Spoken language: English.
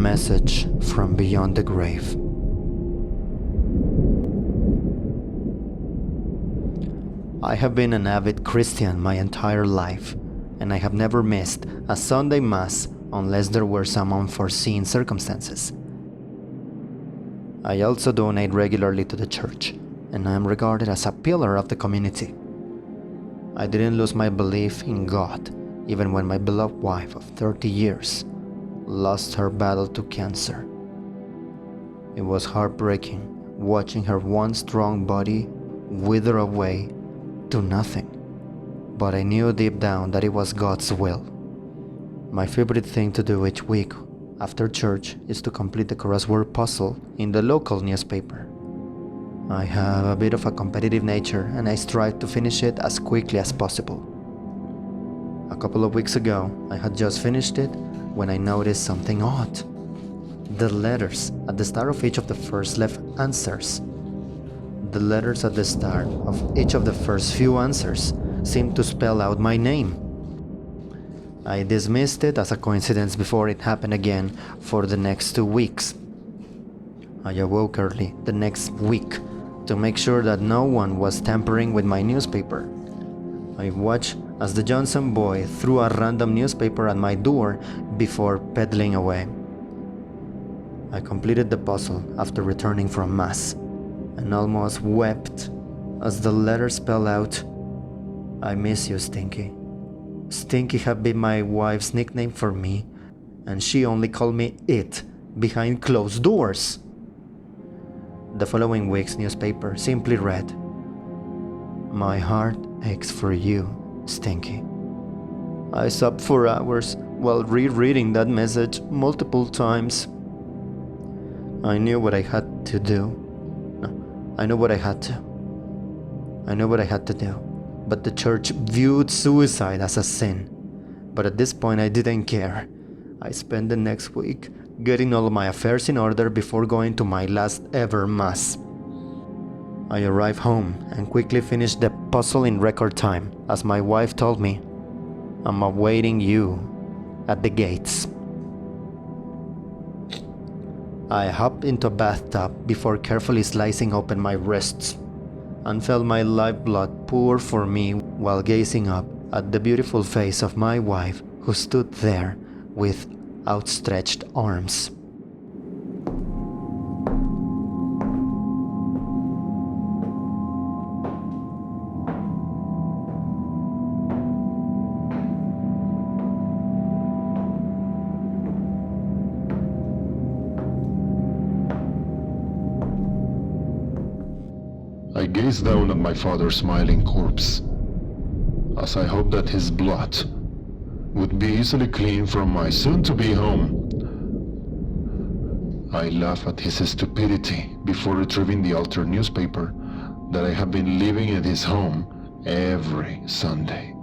message from beyond the grave. I have been an avid Christian my entire life, and I have never missed a Sunday Mass unless there were some unforeseen circumstances. I also donate regularly to the church, and I am regarded as a pillar of the community. I didn't lose my belief in God, even when my beloved wife of 30 years lost her battle to cancer. It was heartbreaking watching her once strong body wither away to nothing, but I knew deep down that it was God's will. My favorite thing to do each week after church is to complete the crossword puzzle in the local newspaper. I have a bit of a competitive nature and I strive to finish it as quickly as possible. A couple of weeks ago, I had just finished it when I noticed something odd. The letters at the start of each of the first left answers. The letters at the start of each of the first few answers seemed to spell out my name. I dismissed it as a coincidence before it happened again for the next 2 weeks. I awoke early the next week to make sure that no one was tampering with my newspaper. I watched as the Johnson boy threw a random newspaper at my door before pedaling away. I completed the puzzle after returning from Mass and almost wept as the letter spelled out, "I miss you, Stinky." Stinky had been my wife's nickname for me, and she only called me it behind closed doors. The following week's newspaper simply read, "My heart aches for you, Stinky." I sobbed for hours while rereading that message multiple times. I knew what I had to do. I know what I had to do, but the church viewed suicide as a sin. But at this point I didn't care. I spent the next week getting all of my affairs in order before going to my last ever Mass. I arrived home and quickly finished the puzzle in record time, as my wife told me, "I'm awaiting you at the gates." I hopped into a bathtub before carefully slicing open my wrists and felt my lifeblood pour for me while gazing up at the beautiful face of my wife who stood there with outstretched arms. I gazed down at my father's smiling corpse, as I hoped that his blood would be easily cleaned from my soon-to-be home. I laughed at his stupidity before retrieving the altered newspaper that I have been leaving at his home every Sunday.